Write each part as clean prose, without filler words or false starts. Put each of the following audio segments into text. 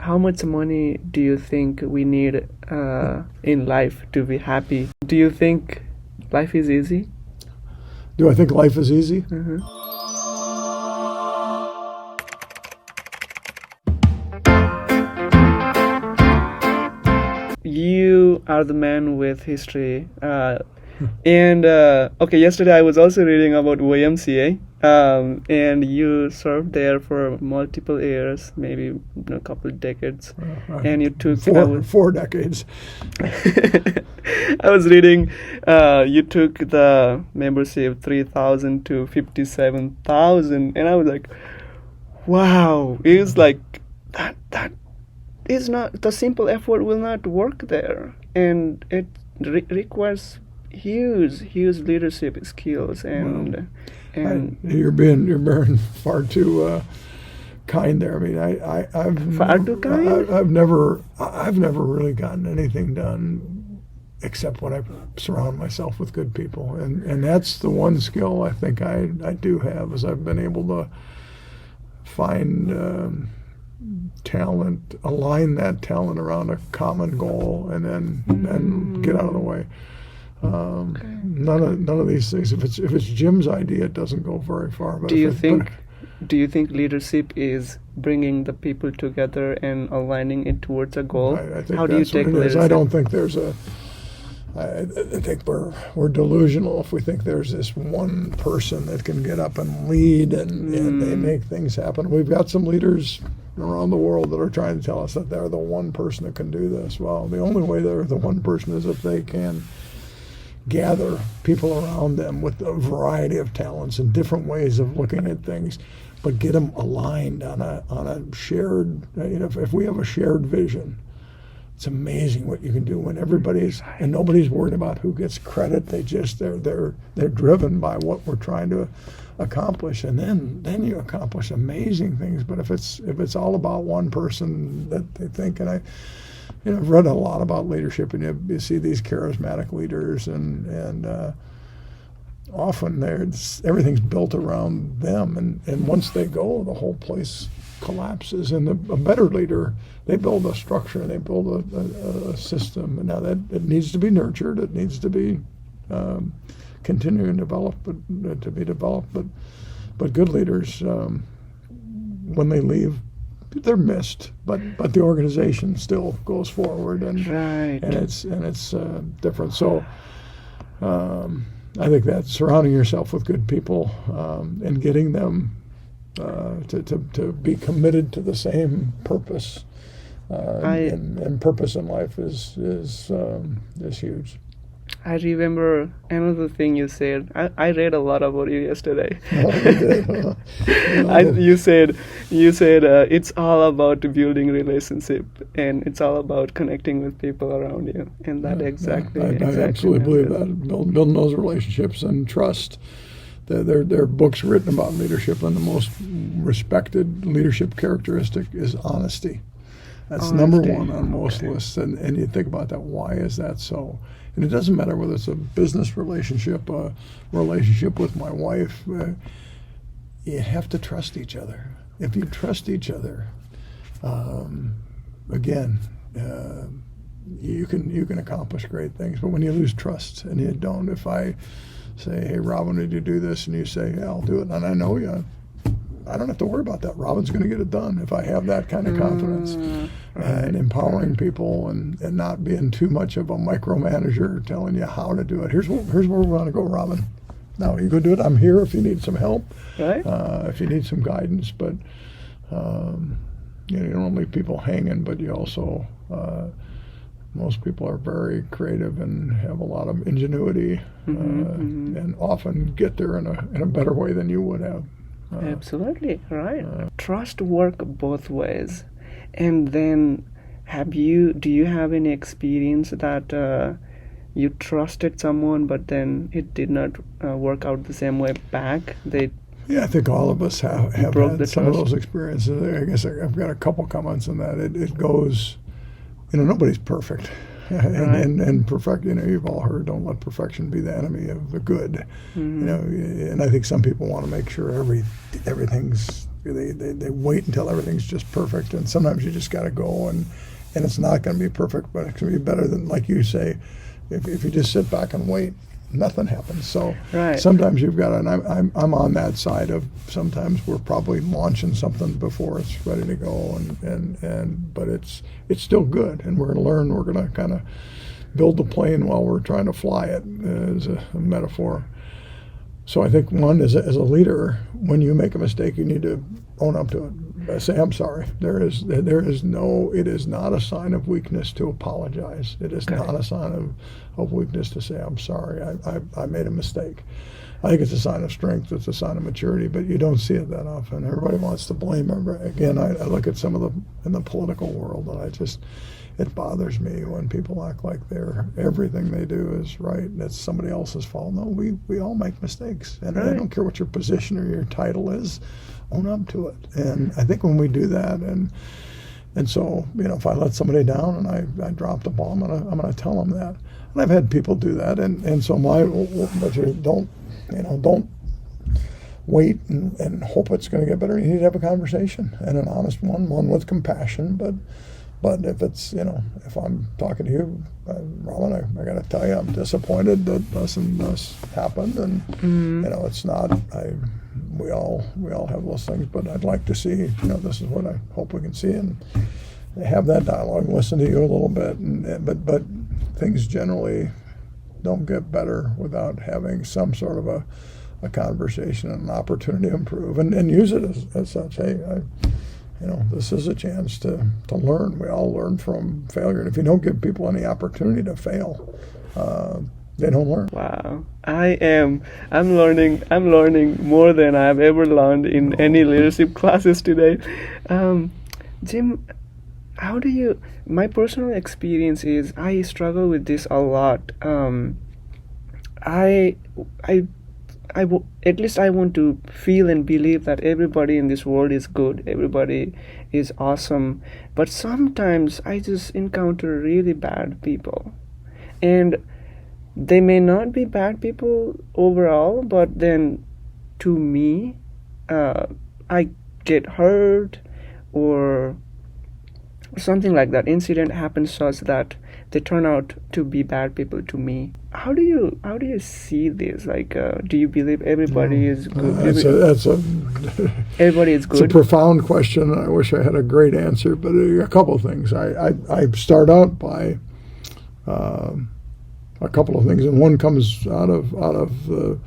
how much money do you think we need in life to be happy? Do you think life is easy? Do I think life is easy? Mm-hmm. You are the man with history. And okay, yesterday I was also reading about YMCA, and you served there for multiple years, maybe a couple of decades, and you took four decades. I was reading, you took the membership 3,000 to 57,000, and I was like, wow, it was like that is not, the simple effort will not work there, and it requires huge leadership skills, and you're being far too kind there. I mean, I've far too kind. I've never really gotten anything done except when I surround myself with good people, and that's the one skill I think I do have, is I've been able to find talent, align that talent around a common goal, and then get out of the way. None of these things. If it's Jim's idea, it doesn't go very far. But do you think leadership is bringing the people together and aligning it towards a goal? I think how do you take leadership? I don't think there's a. I think we're delusional if we think there's this one person that can get up and lead and they make things happen. We've got some leaders around the world that are trying to tell us that they're the one person that can do this. Well, the only way they're the one person is if they can gather people around them with a variety of talents and different ways of looking at things, but get them aligned on a shared. If we have a shared vision, it's amazing what you can do when and nobody's worried about who gets credit. They're driven by what we're trying to accomplish, and then you accomplish amazing things. But if it's all about one person that they think, and I've read a lot about leadership, and you see these charismatic leaders, and often everything's built around them, and once they go, the whole place collapses. And a better leader, they build a structure, they build a system, and now that it needs to be nurtured, it needs to be continuing to be developed. But good leaders, when they leave, they're missed, but the organization still goes forward, and it's different. So I think that surrounding yourself with good people and getting them to be committed to the same purpose and purpose in life is huge. I remember another thing you said. I read a lot about you yesterday. You said it's all about building relationship, and it's all about connecting with people around you, and that exactly. I absolutely believe that. Building those relationships and trust. There are books written about leadership, and the most respected leadership characteristic is honesty. That's number one on most lists, and you think about that. Why is that so? And it doesn't matter whether it's a business relationship, a relationship with my wife. You have to trust each other. If you trust each other, again, you can accomplish great things. But when you lose trust and you don't, if I say, "Hey, Robin, did you do this?" and you say, "Yeah, I'll do it," and I know you, I don't have to worry about that. Robin's going to get it done if I have that kind of confidence. And empowering people and not being too much of a micromanager telling you how to do it. Here's where we want to go, Robin. Now, you go do it. I'm here if you need some help, right? If you need some guidance. But you don't leave people hanging, but you also, most people are very creative and have a lot of ingenuity and often get there in a better way than you would have. Absolutely, right. Trust work both ways. And then do you have any experience that you trusted someone but then it did not work out the same way back? I think all of us have had some of those experiences. I guess I've got a couple comments on that. It goes, nobody's perfect. And perfect, you've all heard, don't let perfection be the enemy of the good. And I think some people want to make sure everything's they wait until everything's just perfect, and sometimes you just got to go, and it's not going to be perfect, but it's going to be better than, like you say, if you just sit back and wait, nothing happens. So Right. sometimes you've got to, and I'm on that side of, sometimes we're probably launching something before it's ready to go, but it's still good, and we're going to learn. We're going to kind of build the plane while we're trying to fly it, as a metaphor. So I think, one, as a leader, when you make a mistake, you need to own up to it. Say, I'm sorry. It is not a sign of weakness to apologize. It is not a sign of weakness to say, I'm sorry, I made a mistake. I think it's a sign of strength. It's a sign of maturity, but you don't see it that often. Everybody wants to blame everybody. Again, I look at some of in the political world, and it bothers me when people act like everything they do is right and it's somebody else's fault. No, we all make mistakes, and I don't care what your position or your title is, own up to it. And I think when we do that, and so, if I let somebody down and I drop the ball, I'm gonna tell them that. And I've had people do that, and so but you don't wait and hope it's going to get better. You need to have a conversation, and an honest one with compassion, but if it's, if I'm talking to you, Robin, I got to tell you, I'm disappointed that this and this happened, and it's not. We all have those things, but I'd like to see, this is what I hope we can see, and have that dialogue. Listen to you a little bit, but things generally don't get better without having some sort of a conversation and an opportunity to improve, and use it as such. Hey, this is a chance to learn. We all learn from failure. And if you don't give people any opportunity to fail, they don't learn. Wow. I'm learning more than I've ever learned in any leadership classes today. Jim, my personal experience is I struggle with this a lot. At least I want to feel and believe that everybody in this world is good, everybody is awesome, but sometimes I just encounter really bad people, and they may not be bad people overall, but then to me, I get hurt or something like that. Incident happens such that they turn out to be bad people to me. How do you see this? Like, do you believe everybody is good? Everybody is good. It's a profound question. I wish I had a great answer, but a couple of things. I start out by a couple of things, and one comes out of the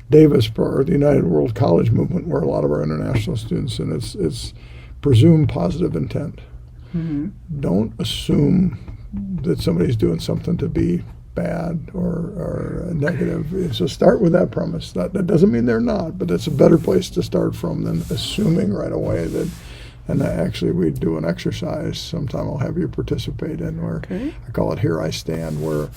Davis, or the United World College movement, where a lot of our international students, and it's presume positive intent. Mm-hmm. Don't assume that somebody's doing something to be bad or negative. So start with that premise. That doesn't mean they're not, but it's a better place to start from than assuming right away that. And actually, we do an exercise sometime I'll have you participate in, where I call it Here I Stand, where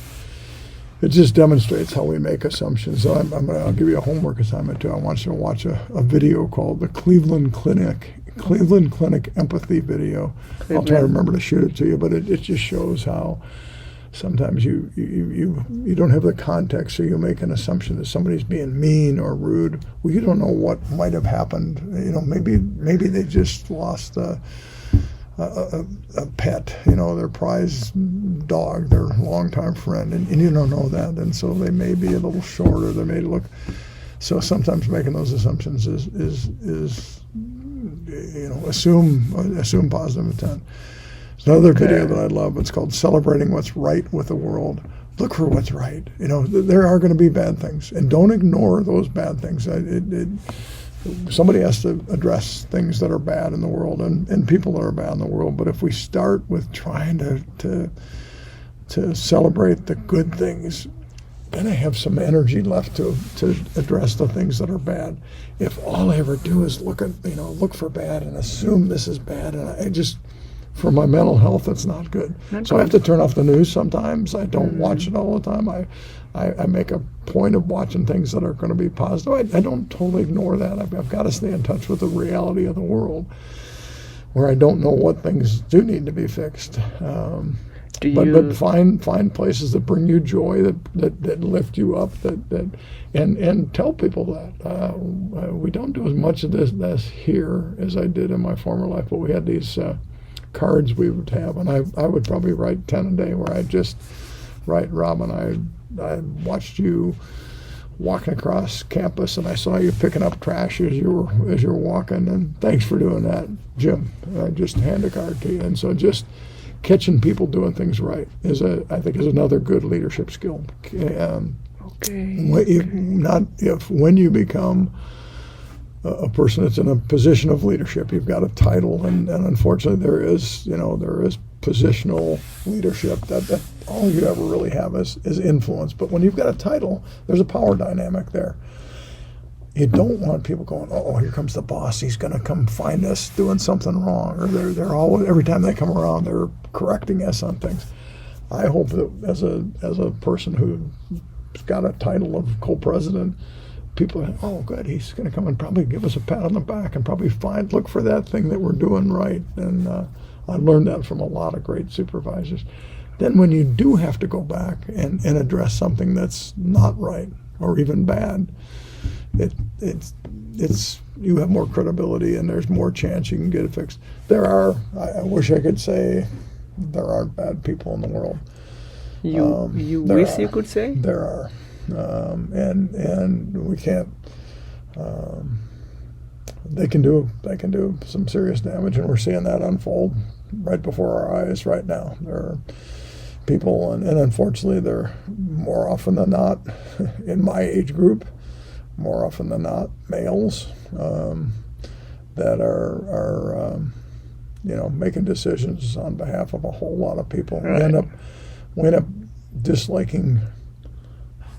it just demonstrates how we make assumptions. So I'll give you a homework assignment too. I want you to watch a video called the Cleveland Clinic Empathy video. I'll try to remember to shoot it to you, but it just shows how sometimes you don't have the context, so you make an assumption that somebody's being mean or rude. Well, you don't know what might have happened. Maybe they just lost a pet, their prize dog, their longtime friend, and you don't know that, and so they may be a little shorter. They may look. So sometimes making those assumptions is assume positive intent. There's another video that I love. It's called Celebrating What's Right with the World. Look for what's right. There are going to be bad things, and don't ignore those bad things. Somebody has to address things that are bad in the world and people that are bad in the world. But if we start with trying to celebrate the good things, then I have some energy left to address the things that are bad. If all I ever do is look for bad and assume this is bad, and for my mental health, that's not good. I have to turn off the news sometimes. I don't watch it all the time. I make a point of watching things that are going to be positive. I don't totally ignore that. I've got to stay in touch with the reality of the world, where I don't know what things do need to be fixed. Do But you? find places that bring you joy, that lift you up, and tell people that we don't do as much of this here as I did in my former life. But we had these cards we would have, and I would probably write 10 a day, where I just write, Robin, I watched you walking across campus, and I saw you picking up trash as you were walking, and thanks for doing that, Jim. I just hand a card to you, and so just catching people doing things right I think is another good leadership skill. When you become a person that's in a position of leadership, you've got a title, and unfortunately there is positional leadership that all you ever really have is influence. But when you've got a title, there's a power dynamic there. You don't want people going, oh, here comes the boss. He's going to come find us doing something wrong. Or they're always, every time they come around, they're correcting us on things. I hope that as a person who's got a title of co-president, people are, oh, good, he's going to come and probably give us a pat on the back and probably look for that thing that we're doing right. And I learned that from a lot of great supervisors. Then when you do have to go back and address something that's not right or even bad, it's you have more credibility, and there's more chance you can get it fixed. I wish I could say there aren't bad people in the world. You wish you could say? There are, and we can't. They can do some serious damage, and we're seeing that unfold right before our eyes right now. There are people, and unfortunately, they're more often than not in my age group. More often than not, males that are making decisions on behalf of a whole lot of people. Right. We end up disliking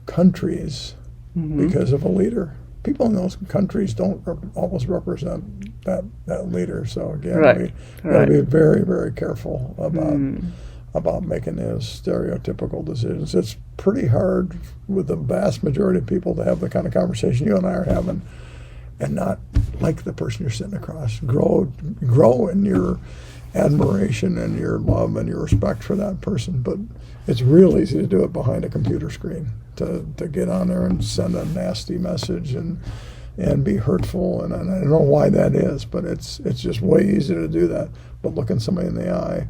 countries because of a leader. People in those countries don't always represent that leader. So again, we got to be very, very careful about making those stereotypical decisions. It's pretty hard with the vast majority of people to have the kind of conversation you and I are having and not like the person you're sitting across. Grow in your admiration and your love and your respect for that person. But it's real easy to do it behind a computer screen, to get on there and send a nasty message and be hurtful. And I don't know why that is, but it's just way easier to do that. But looking somebody in the eye.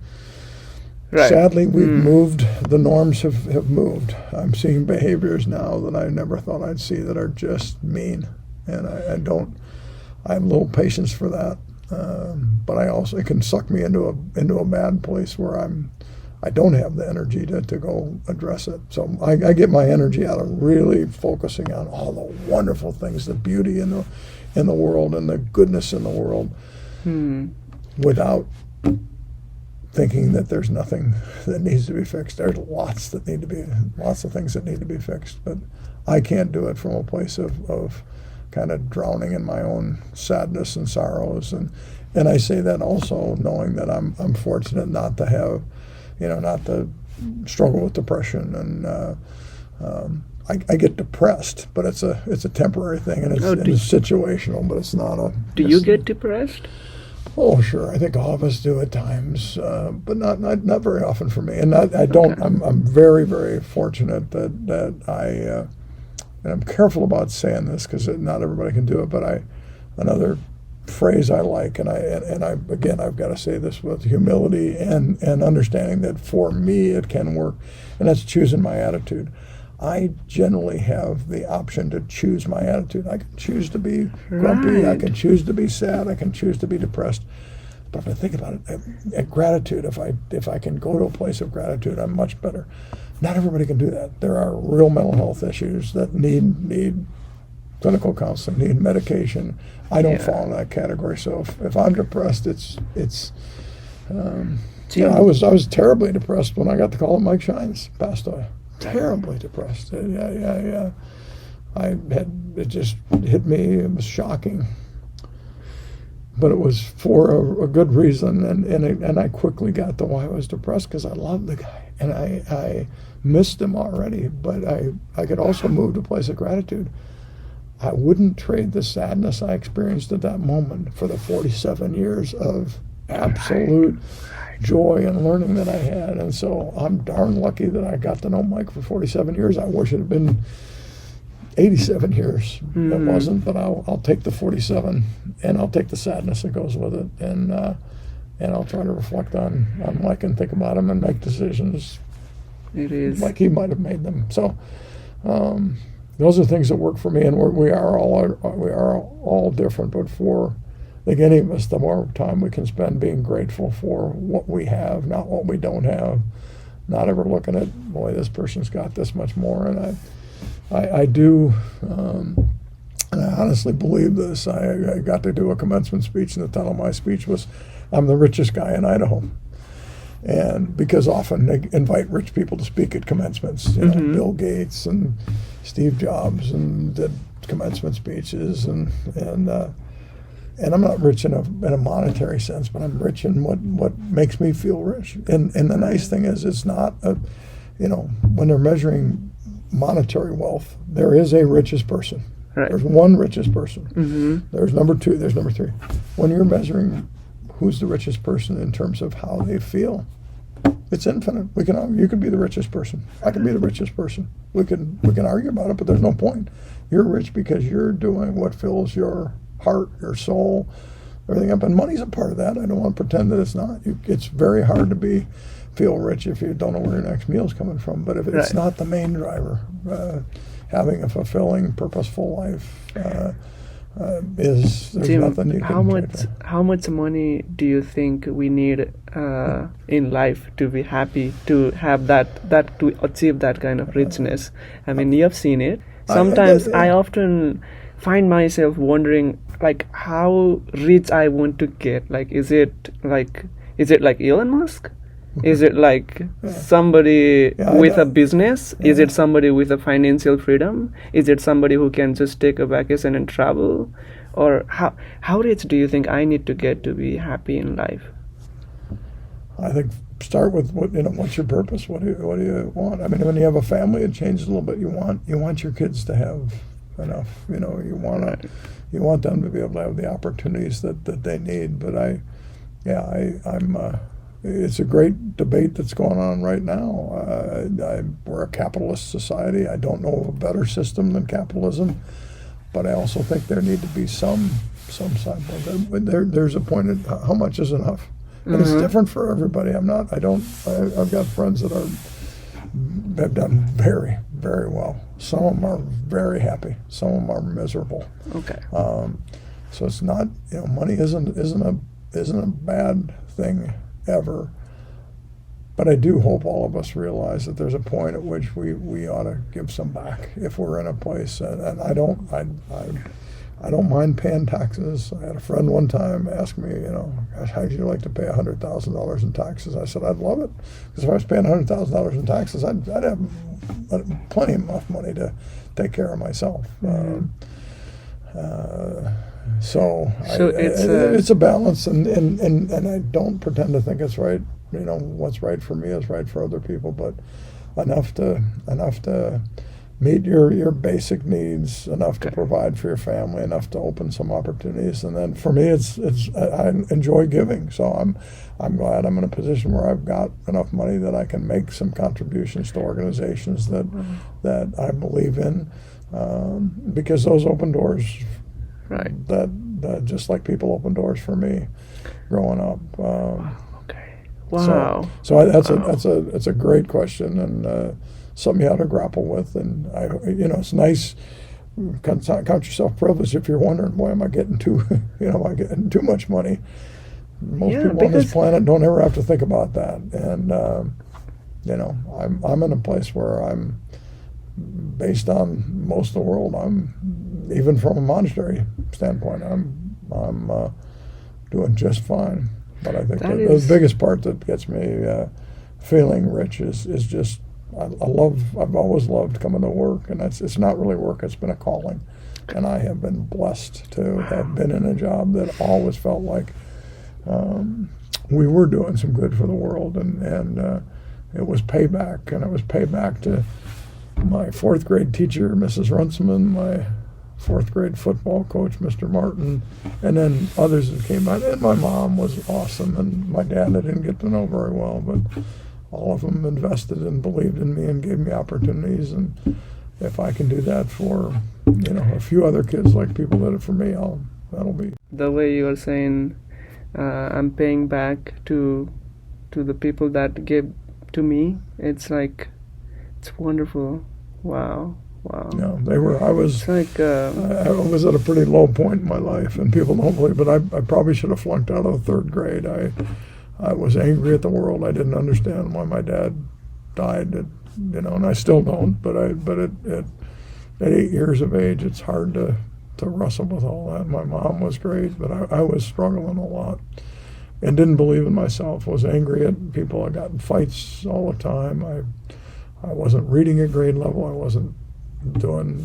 Right. Sadly, we've moved. The norms have moved. I'm seeing behaviors now that I never thought I'd see that are just mean, and I have little patience for that. But it can suck me into a bad place where I don't have the energy to go address it. So I get my energy out of really focusing on all the wonderful things, the beauty in the world and the goodness in the world, without thinking that there's nothing that needs to be fixed. There's lots of things that need to be fixed, but I can't do it from a place of kind of drowning in my own sadness and sorrows, and I say that also knowing that I'm fortunate not to have, not to struggle with depression, and I get depressed, but it's a temporary thing, and it's situational, but it's not a. Do you get depressed? Oh, sure. I think all of us do at times, but not very often for me. And I don't. Okay. I'm very, very fortunate that and I'm careful about saying this because not everybody can do it. But another phrase I like, and I've got to say this with humility and understanding that for me it can work, and that's choosing my attitude. I generally have the option to choose my attitude. I can choose to be grumpy. I can choose to be sad. I can choose to be depressed. But if I think about it, gratitude, if I can go to a place of gratitude, I'm much better. Not everybody can do that. There are real mental health issues that need clinical counseling, need medication. I don't fall in that category. So if I'm depressed, it's. I was terribly depressed when I got the call that Mike Shines passed away. Terribly depressed. Yeah. It just hit me. It was shocking, but it was for a good reason, and I quickly got to why I was depressed, because I loved the guy and I missed him already. But I could also move to a place of gratitude. I wouldn't trade the sadness I experienced at that moment for the 47 years of absolute joy and learning that I had. And so I'm darn lucky that I got to know Mike for 47 years. I wish it had been 87 years. It wasn't, but I'll take the 47, and I'll take the sadness that goes with it, and I'll try to reflect on Mike and think about him and make decisions It is. like he might have made them. So those are things that work for me, and we are all different. But for like any of us, the more time we can spend being grateful for what we have, not what we don't have, not ever looking at, boy, this person's got this much more. And I do, and I honestly believe this. I got to do a commencement speech, and the title of my speech was, "I'm the richest guy in Idaho." And because often they invite rich people to speak at commencements, you know, Bill Gates and Steve Jobs and did commencement speeches, and I'm not rich in a monetary sense, but I'm rich in what makes me feel rich. And the nice thing is, it's not when they're measuring monetary wealth, there is a richest person. Right. There's one richest person. There's number two. There's number three. When you're measuring who's the richest person in terms of how they feel, it's infinite. You could be the richest person. I could be the richest person. We can argue about it, but there's no point. You're rich because you're doing what fills your heart, your soul, everything up. And money's a part of that. I don't want to pretend that it's not. It's very hard to feel rich if you don't know where your next meal's coming from. But if it's not the main driver, having a fulfilling, purposeful life there's Jim, nothing you can how much money do you think we need in life to be happy, to have that to achieve that kind of richness? I mean, you have seen it. Sometimes I often find myself wondering, like, how rich I want to get. Like, is it like Elon Musk? Is it like somebody with a business? Is it somebody with a financial freedom? Is it somebody who can just take a vacation and travel? Or how rich do you think I need to get to be happy in life? I think start with what's your purpose? What do you want? I mean, when you have a family, it changes a little bit. You want your kids to have enough. You want them to be able to have the opportunities that they need. But I'm. It's a great debate that's going on right now. We're a capitalist society. I don't know of a better system than capitalism, but I also think there need to be some side. There's a point at how much is enough, and it's different for everybody. I've got friends that have done very, very well. Some of them are very happy. Some of them are miserable. Okay. So it's not, money isn't a bad thing ever, but I do hope all of us realize that there's a point at which we ought to give some back if we're in a place, and I don't mind paying taxes. I had a friend one time ask me, gosh, how'd you like to pay $100,000 in taxes? I said, I'd love it, because if I was paying $100,000 in taxes, I'd have plenty enough money to take care of myself. So it's a balance, and I don't pretend to think it's right. What's right for me is right for other people, but enough to meet your basic needs, enough to provide for your family, enough to open some opportunities. And then for me, I enjoy giving. So I'm glad I'm in a position where I've got enough money that I can make some contributions to organizations that I believe in, because those open doors. Right. That just like people open doors for me growing up. Okay. Wow. So that's a great question, and something you ought to grapple with. And it's nice. Count yourself privileged if you're wondering, boy, am I getting too getting too much money? Most people on this planet don't ever have to think about that. And I'm in a place where I'm, based on most of the world, even from a monetary standpoint, I'm doing just fine. But I think the biggest part that gets me feeling rich is just I've always loved coming to work, and it's not really work; it's been a calling, and I have been blessed to have been in a job that always felt like we were doing some good for the world, and it was payback, and it was payback to my fourth grade teacher, Mrs. Runciman, my fourth grade football coach, Mr. Martin, and then others that came out. And my mom was awesome, and my dad I didn't get to know very well, but all of them invested and believed in me and gave me opportunities. And if I can do that for, a few other kids like people did it for me, that'll be. The way you are saying, I'm paying back to the people that gave to me. It's like, it's wonderful. Wow. Yeah, they were. I was. It's like I was at a pretty low point in my life, and people don't believe. But I probably should have flunked out of the third grade. I was angry at the world. I didn't understand why my dad died. And I still don't. But at 8 years of age, it's hard to wrestle with all that. My mom was great, but I was struggling a lot and didn't believe in myself. Was angry at people. I got in fights all the time. I wasn't reading at grade level. I wasn't doing,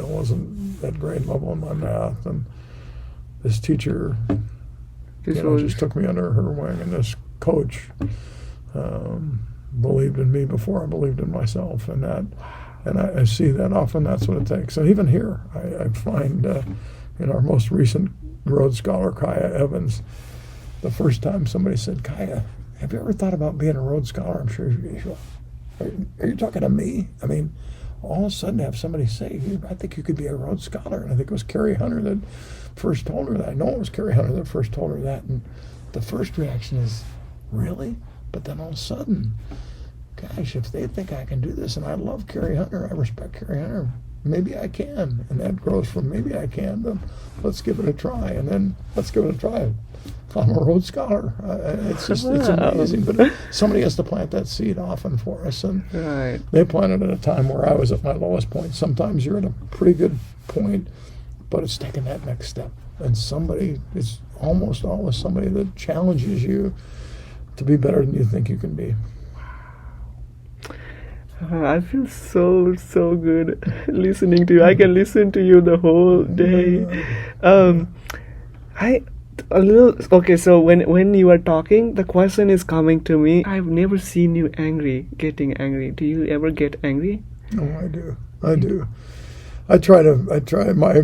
wasn't at grade level in my math. And this teacher, just took me under her wing. And this coach believed in me before I believed in myself. And I see that often. That's what it takes. And even here, I find in our most recent Rhodes Scholar, Kaya Evans, the first time somebody said, Kaya, have you ever thought about being a Rhodes Scholar? I'm sure are you talking to me? I mean, all of a sudden have somebody say, I think you could be a Rhodes Scholar. And I think it was Carrie Hunter that first told her that. I know it was Carrie Hunter that first told her that. And the first reaction is, really? But then all of a sudden, gosh, if they think I can do this, and I love Carrie Hunter, I respect Carrie Hunter, maybe I can. And that grows from maybe I can, then let's give it a try. And then let's give it a try. I'm a Rhodes Scholar. It's amazing. But somebody has to plant that seed often for us. And right. They planted at a time where I was at my lowest point. Sometimes you're at a pretty good point, but it's taking that next step. And it's almost always somebody that challenges you to be better than you think you can be. I feel so good listening to you. I can listen to you the whole day. Okay, so when you are talking, the question is coming to me. I've never seen you getting angry. Do you ever get angry? No, I do. I I'd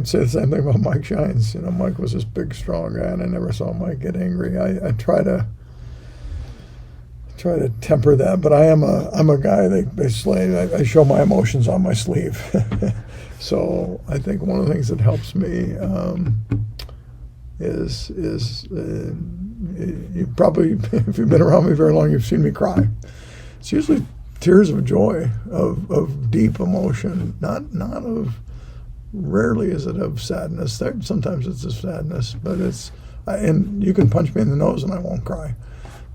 say the same thing about Mike Shines. Mike was this big, strong guy, and I never saw Mike get angry. I try to temper that, but I'm a guy they slay. I show my emotions on my sleeve. So I think one of the things that helps me is you probably, if you've been around me very long, you've seen me cry. It's usually tears of joy, of deep emotion, not of, rarely is it of sadness. Sometimes it's of sadness, but and you can punch me in the nose and I won't cry.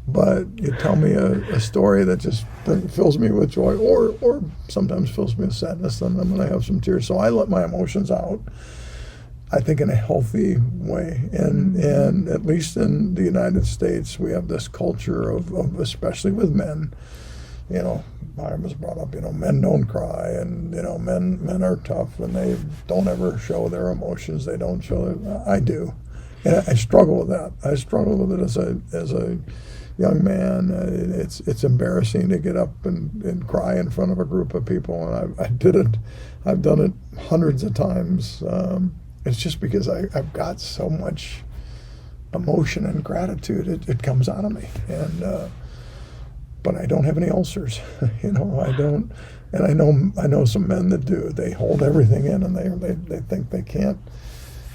But you tell me a story that just fills me with joy, or sometimes fills me with sadness, then I'm going to have some tears. So I let my emotions out, I think, in a healthy way. And at least in the United States, we have this culture of especially with men, I was brought up, men don't cry, and, men are tough, and they don't ever show their emotions. They don't show I do. And I struggle with that. I struggle with it as a young man. It's embarrassing to get up and cry in front of a group of people, and I did it. I've done it hundreds of times. It's just because I've got so much emotion and gratitude. It comes out of me, and but I don't have any ulcers. I don't, and I know some men that do. They hold everything in, and they think they can't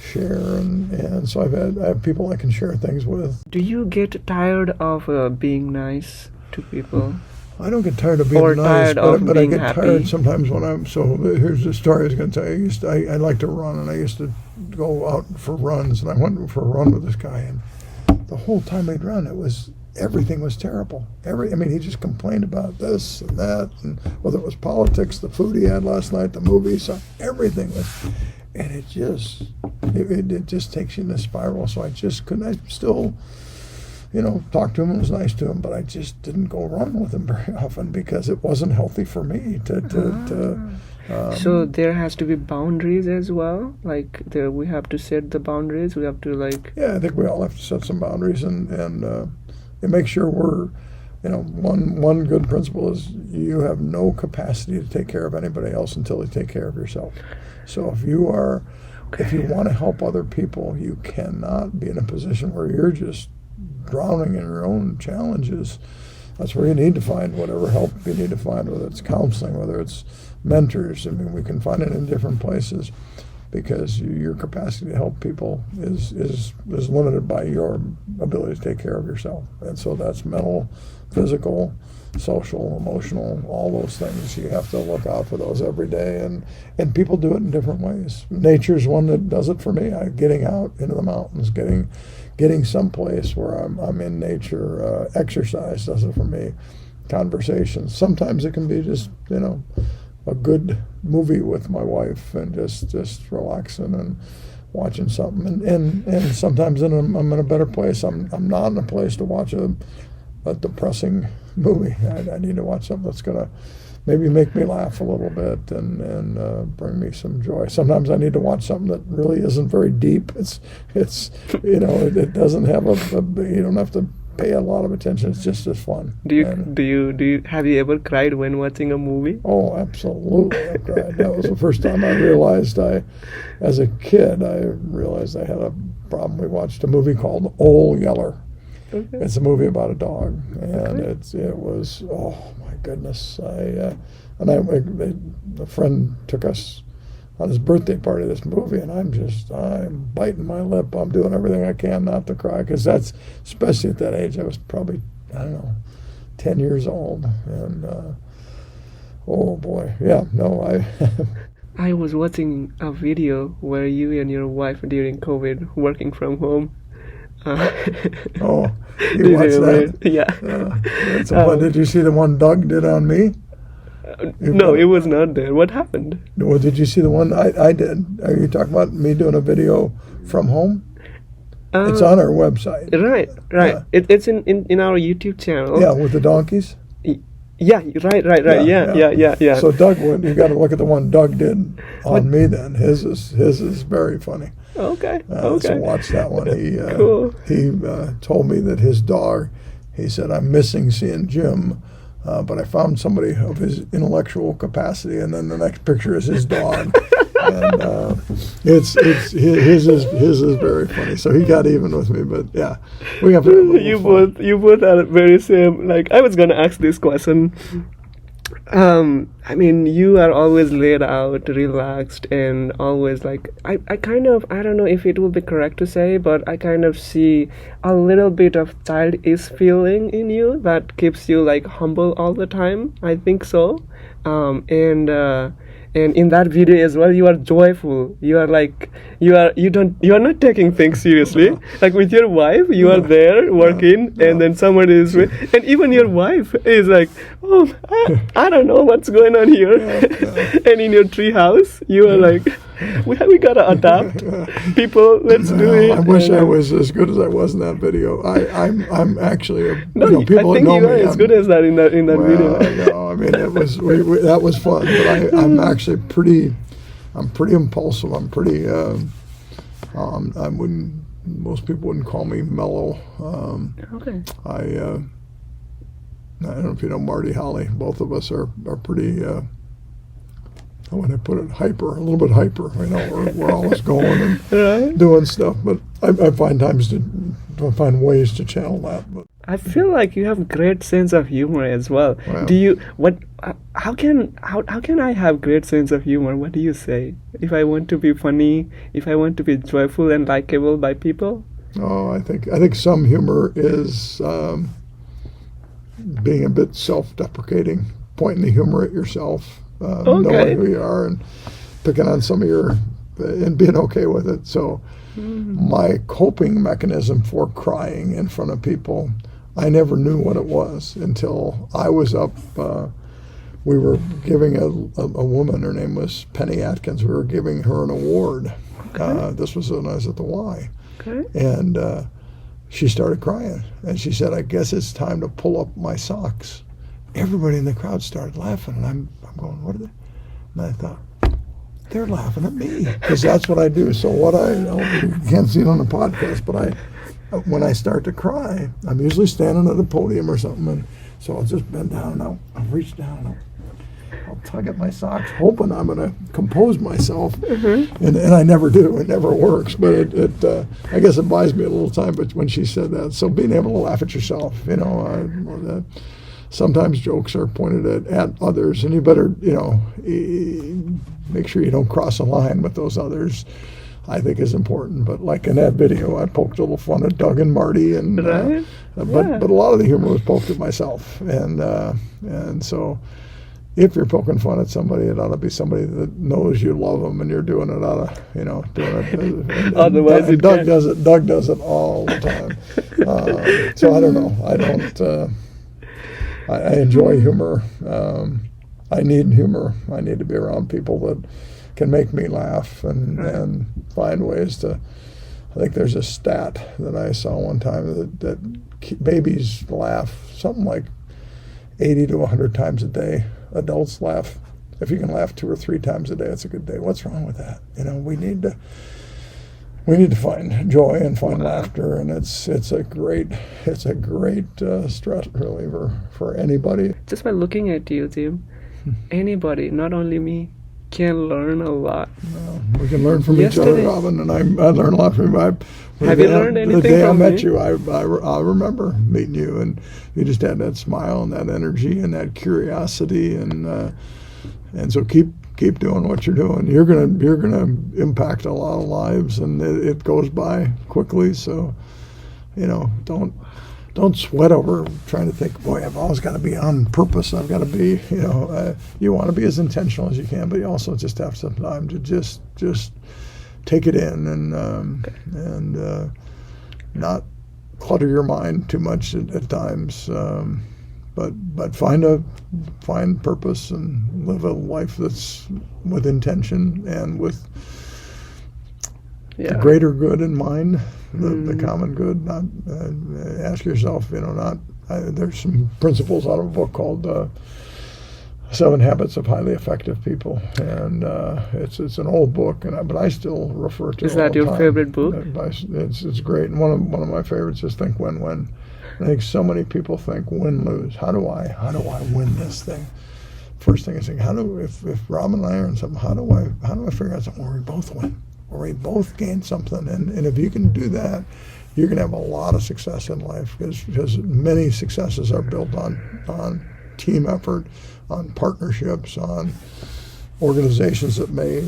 share, and so I have people I can share things with. Do you get tired of being nice to people? I don't get tired of being nice, but I get tired sometimes when I'm. So here's the story I was going to tell you. I like to run, and I used to go out for runs, and I went for a run with this guy, and the whole time we'd run, everything was terrible. He just complained about this and that, and whether it was politics, the food he had last night, the movies, everything was. And it just takes you in a spiral. So I just couldn't. I still, talked to him and was nice to him, but I just didn't go run with him very often because it wasn't healthy for me so there has to be boundaries as well. We have to set the boundaries. We have to Yeah, I think we all have to set some boundaries and make sure we're. One good principle is you have no capacity to take care of anybody else until you take care of yourself. So if you are If you want to help other people, you cannot be in a position where you're just drowning in your own challenges. That's where you need to find whatever help you need to find, whether it's counseling, whether it's mentors. I mean, we can find it in different places because your capacity to help people is limited by your ability to take care of yourself. And so that's mental, physical, social, emotional, all those things. You have to look out for those every day, and people do it in different ways. Nature's one that does it for me. Getting out into the mountains, getting someplace where I'm in nature. Exercise does it for me. Conversations. Sometimes it can be just a good movie with my wife and just relaxing and watching something. And sometimes I'm in a better place. I'm not in a place to watch a depressing movie. I need to watch something that's going to maybe make me laugh a little bit and bring me some joy. Sometimes I need to watch something that really isn't very deep. It doesn't have you don't have to pay a lot of attention. It's just as fun. Have you ever cried when watching a movie? Oh, absolutely. I cried. That was the first time I realized as a kid, I realized I had a problem. We watched a movie called Old Yeller. Okay. It's a movie about a dog, and it was, oh my goodness. A friend took us on his birthday party this movie, and I'm biting my lip. I'm doing everything I can not to cry, because that's, especially at that age, I was probably, 10 years old, and oh boy, yeah, no, I was watching a video where you and your wife during COVID working from home. Oh, you watched that? Yeah. Did you see the one Doug did on me? No, it was not there. What happened? Well, did you see the one I did? Are you talking about me doing a video from home? It's on our website. Right. Yeah. It's in our YouTube channel. Yeah, with the donkeys? Yeah, right. Yeah. So Doug, you got to look at the one Doug did on me then. His is very funny. Okay. So watch that one. Cool. He told me that his dog, he said, I'm missing seeing Jim, but I found somebody of his intellectual capacity, and then the next picture is his dog. And his is very funny. So he got even with me, but yeah, we have to have a little fun. You both are very same. Like, I was gonna ask this question. I mean, you are always laid out, relaxed, and always like, I don't know if it would be correct to say, but I kind of see a little bit of childish feeling in you that keeps you like humble all the time. I think so. And in that video as well, you are joyful. You are like, you are not taking things seriously. Like with your wife, you are there working, and then someone is with, and even your wife is like, oh, I don't know what's going on here. And in your tree house, you are like, we gotta adapt. People, let's do it. I wish I was as good as I was in that video. I'm actually people I think know you are me. as good as that in that video. No, I mean, it was that was fun, but I'm actually pretty impulsive. I'm pretty. Most people wouldn't call me mellow. Okay. I don't know if you know Marty Holly. Both of us are pretty. How would I put it? A little bit hyper. We're always going and doing stuff, but I find find ways to channel that. But I feel like you have great sense of humor as well. Wow. Do you? How can I have great sense of humor? What do you say? If I want to be funny, if I want to be joyful and likable by people? Oh, I think some humor is being a bit self-deprecating, pointing the humor at yourself. Knowing who you are and picking on some of your and being okay with it. So my coping mechanism for crying in front of people, I never knew what it was until I was up. We were giving a woman, her name was Penny Atkins, we were giving her an award. This was when I was at the Y. And she started crying. And she said, I guess it's time to pull up my socks. Everybody in the crowd started laughing, and I'm going, what are they? And I thought, they're laughing at me, because that's what I do. So you can't see it on the podcast, but when I start to cry, I'm usually standing at a podium or something, and so I'll just bend down and I'll reach down and I'll tug at my socks, hoping I'm going to compose myself, and I never do. It never works, but I guess it buys me a little time. But when she said that, so being able to laugh at yourself, sometimes jokes are pointed at others, and you better, make sure you don't cross a line with those others. I think is important. But like in that video, I poked a little fun at Doug and Marty, and Right? but a lot of the humor was poked at myself, and so if you're poking fun at somebody, it ought to be somebody that knows you love them, and you're doing it out of doing it. And Otherwise, it Doug can't. does it. Doug does it all the time. So I don't know. I don't. I enjoy humor. I need humor. I need to be around people that can make me laugh and find ways to. I think there's a stat that I saw one time that babies laugh something like 80 to 100 times a day. Adults laugh. If you can laugh 2 or 3 times a day, it's a good day. What's wrong with that? We need to find joy and find laughter, and it's a great stress reliever for anybody. Just by looking at you, Jim, anybody, not only me, can learn a lot. We can learn from each other, Yesterday- Robin, and I learn a lot from you. Have you learned anything The day I from met me? you, I remember meeting you, and you just had that smile and that energy and that curiosity, and so keep doing what you're doing. You're gonna impact a lot of lives, and it goes by quickly. So, don't sweat over trying to think, boy, I've always got to be on purpose. I've got to be, you want to be as intentional as you can, but you also just have some time to just take it in and not clutter your mind too much at times. But find purpose and live a life that's with intention and with the greater good in mind, the common good. Not ask yourself, there's some principles out of a book called 7 Habits of Highly Effective People, and it's an old book, but I still refer to it. Is that all the your time. favorite book? It's great, and one of my favorites is Think Win-Win. I think so many people think win-lose. How do I win this thing? First thing is think, if Robin and I are in something, how do I figure out something where we both win, where we both gain something? And if you can do that, you're going to have a lot of success in life, because many successes are built on team effort, on partnerships, on organizations that may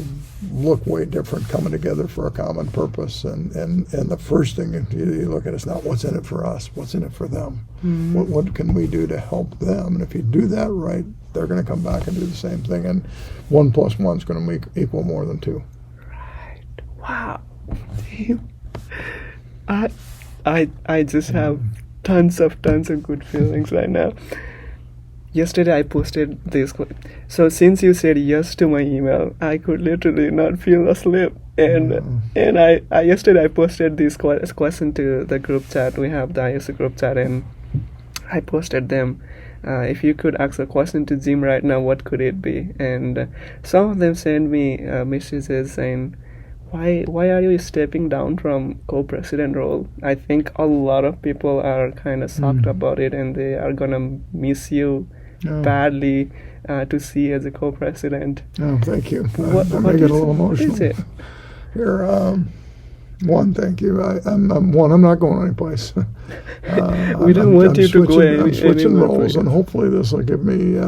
look way different coming together for a common purpose. And the first thing you look at is not what's in it for us, what's in it for them. What can we do to help them? And if you do that right, they're going to come back and do the same thing. And 1 + 1 is going to equal more than 2. Right. Wow. I just have tons of good feelings right now. Yesterday I posted this. So since you said yes to my email, I could literally not feel asleep. And I yesterday I posted this question to the group chat. We have the ISO group chat, and I posted them. If you could ask a question to Jim right now, what could it be? And some of them sent me messages saying, why are you stepping down from co-president role? I think a lot of people are kind of shocked about it, and they are gonna miss you badly to see as a co-president. Oh, thank you. I What get a is- little what emotional. is it? Here, one, thank you. I'm not going anyplace. We don't want you to go I'm switching anywhere. roles, and hopefully this will give me,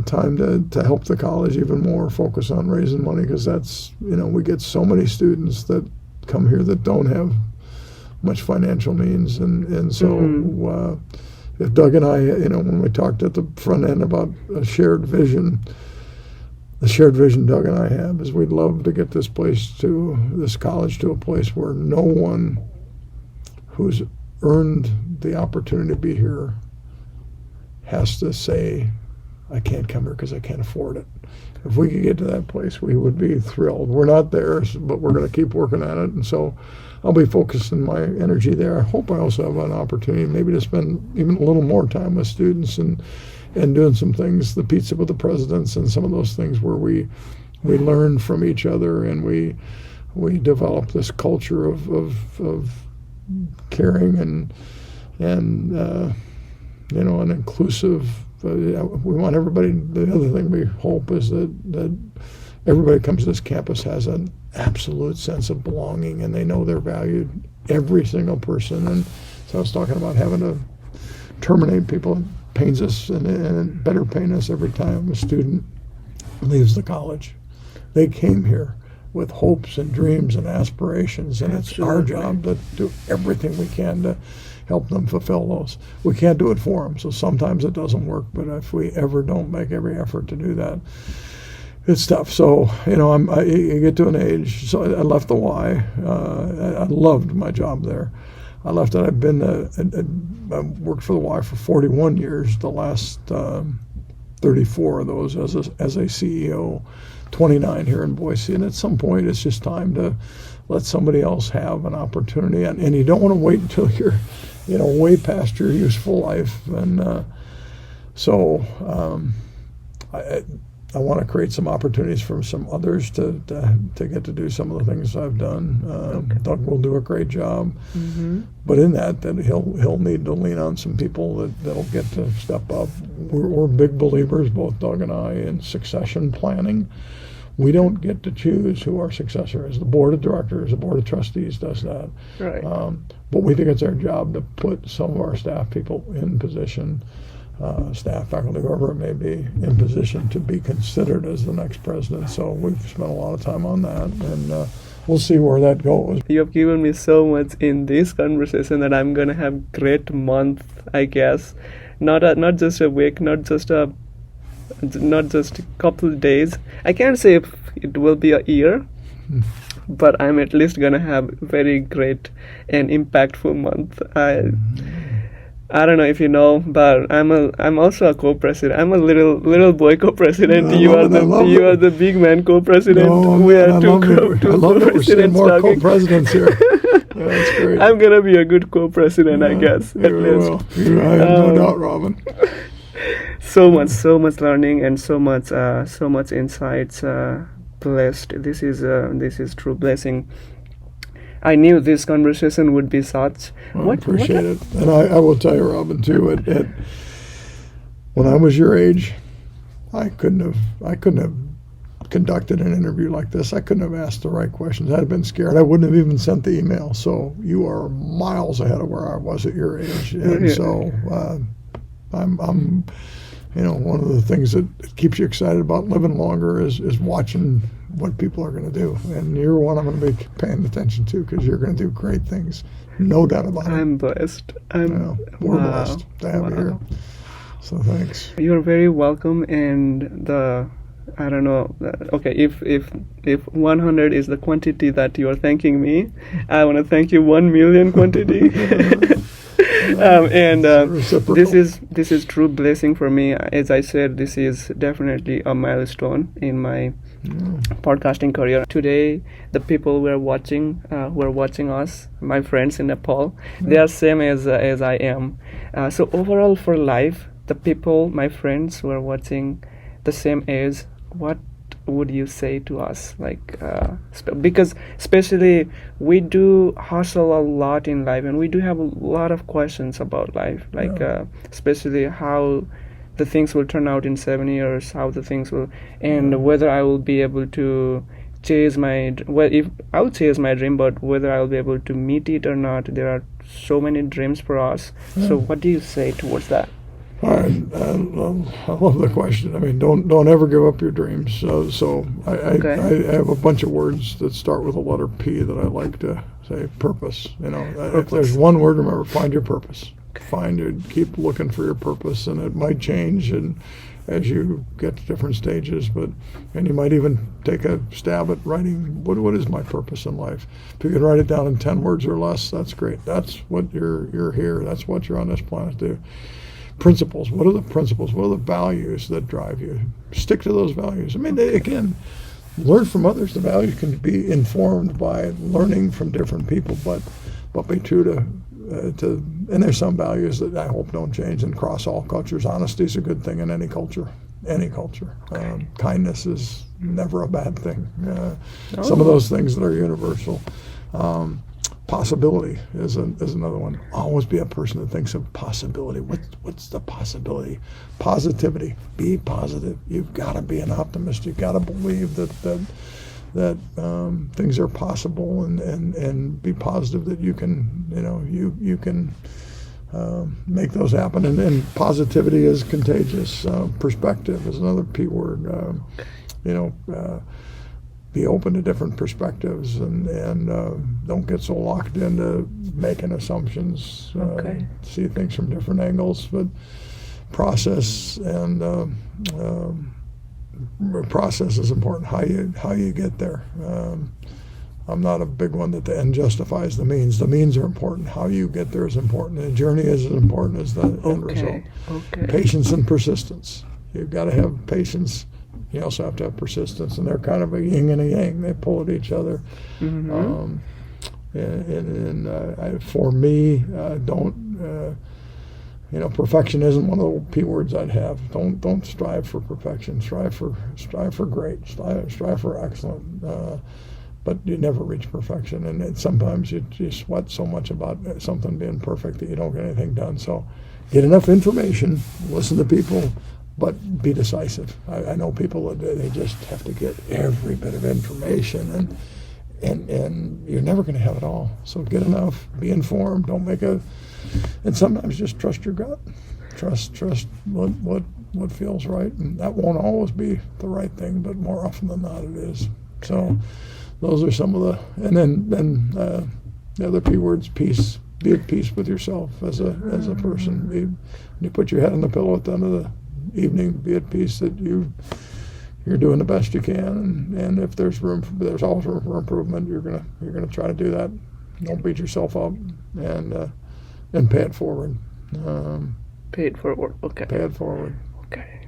time to help the college even more, focus on raising money, because that's, we get so many students that come here that don't have much financial means, and so if Doug and I, when we talked at the front end about a shared vision, the shared vision Doug and I have is we'd love to get this college to a place where no one who's earned the opportunity to be here has to say, I can't come here because I can't afford it. If we could get to that place, we would be thrilled. We're not there, but we're going to keep working at it. And so I'll be focusing my energy there. I hope I also have an opportunity maybe to spend even a little more time with students and doing some things, the pizza with the presidents and some of those things where we learn from each other, and we develop this culture of caring and an inclusive. We want everybody. The other thing we hope is that everybody comes to this campus has an absolute sense of belonging, and they know they're valued. Every single person. And so I was talking about having to terminate people. It pains us, and it better pain us every time a student leaves the college. They came here with hopes and dreams and aspirations, and it's our job to do everything we can to help them fulfill those. We can't do it for them, so sometimes it doesn't work, but if we ever don't make every effort to do that, it's tough. So, I get to an age, so I left the Y. I loved my job there. I left it. I've been, I worked for the Y for 41 years, the last 34 of those as a CEO, 29 here in Boise. And at some point, it's just time to let somebody else have an opportunity. And you don't want to wait until you're, way past your useful life. And I want to create some opportunities for some others to get to do some of the things I've done. Doug will do a great job, but in that he'll need to lean on some people that'll get to step up. We're big believers, both Doug and I, in succession planning. We don't get to choose who our successor is. The board of directors, the board of trustees does that. Right. But we think it's our job to put some of our staff people in position. Staff, faculty, whoever it may be, in position to be considered as the next president. So we've spent a lot of time on that, and we'll see where that goes. You have given me so much in this conversation that I'm gonna have great month, I guess. Not just a week, not just a couple of days. I can't say if it will be a year, but I'm at least gonna have very great and impactful month. I don't know if you know, but I'm also a co-president. I'm a little boy co-president. You are the big man co-president. We are two co-presidents. More co-presidents here. That's great. I'm gonna be a good co-president, I guess. At least. I have no doubt, Robin. So much learning and so much insights. Blessed. This is true blessing. I knew this conversation would be such. I appreciate it. And I will tell you, Robin, too, when I was your age, I couldn't have conducted an interview like this. I couldn't have asked the right questions. I'd have been scared. I wouldn't have even sent the email. So you are miles ahead of where I was at your age. And so I'm one of the things that keeps you excited about living longer is watching what people are going to do. And you're one I'm going to be paying attention to because you're going to do great things. No doubt about it. I'm blessed. We're blessed to have you here. So thanks. You're very welcome. And I don't know. Okay, if 100 is the quantity that you are thanking me, I want to thank you 1 million quantity. This is true blessing for me. As I said, this is definitely a milestone in my podcasting career. Today, the people who are watching us, my friends in Nepal, they are same as I am. So overall for life, the people, my friends who are watching, the same age, what would you say to us? Because especially we do hustle a lot in life, and we do have a lot of questions about life, especially how the things will turn out in 7 years, how the things will, and whether I will be able to chase if I'll chase my dream, but whether I'll be able to meet it or not. There are so many dreams for us. So what do you say towards that? I love the question. I mean, don't ever give up your dreams. So I have a bunch of words that start with the letter P that I like to say. Purpose. If there's one word, remember, find your purpose. Keep looking for your purpose, and it might change and as you get to different stages. And you might even take a stab at writing what is my purpose in life. If you can write it down in 10 words or less, that's great. That's what you're here. That's what you're on this planet to do. Principles. What are the principles? What are the values that drive you? Stick to those values. I mean, again, learn from others. The values can be informed by learning from different people, but be true to and there's some values that I hope don't change and cross all cultures. Honesty is a good thing in any culture. Kindness is never a bad thing. Some of those things that are universal. possibility is another one. Always be a person that thinks of possibility. What's the possibility? Positivity. Be positive. You've got to be an optimist. You've got to believe that things are possible, and be positive that you can you can make those happen. And positivity is contagious. Perspective is another P word. Be open to different perspectives, and don't get so locked into making assumptions. See things from different angles, but process process is important. How you get there. I'm not a big one that the end justifies the means. The means are important. How you get there is important. The journey is as important as the end result. Patience and persistence. You've got to have patience. You also have to have persistence, and they're kind of a yin and a yang. They pull at each other. Mm-hmm. For me, perfection isn't one of the P words I'd have. Don't strive for perfection. Strive for great. Strive for excellent. But you never reach perfection, and sometimes you sweat so much about something being perfect that you don't get anything done. So, get enough information. Listen to people. But be decisive. I know people that they just have to get every bit of information, and you're never going to have it all. So get enough. Be informed. Don't make and sometimes just trust your gut. Trust what feels right, and that won't always be the right thing, but more often than not it is. So those are some of the. And then the other P words: peace. Be at peace with yourself as a person. You put your head on the pillow at the end of the evening, be at peace that you're doing the best you can, and if there's there's always room for improvement. You're gonna try to do that. Don't beat yourself up, and pay it forward. Pay it forward. Okay. Pay it forward. Okay.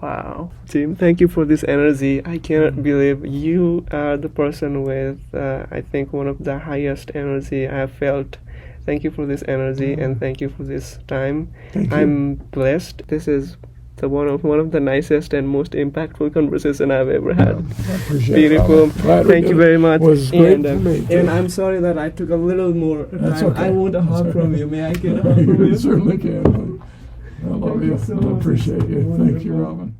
Wow, Jim, thank you for this energy. I cannot believe you are the person with I think one of the highest energy I have felt. Thank you for this energy, and thank you for this time. I'm blessed. This is one of the nicest and most impactful conversation I've ever had. I appreciate Beautiful. Thank you very much. It was great for me, too. And I'm sorry that I took a little more time. That's okay. I want a hug from you. May I get a hug from you? You certainly can. I love you. So I appreciate you. Wonderful. Thank you, Rabin.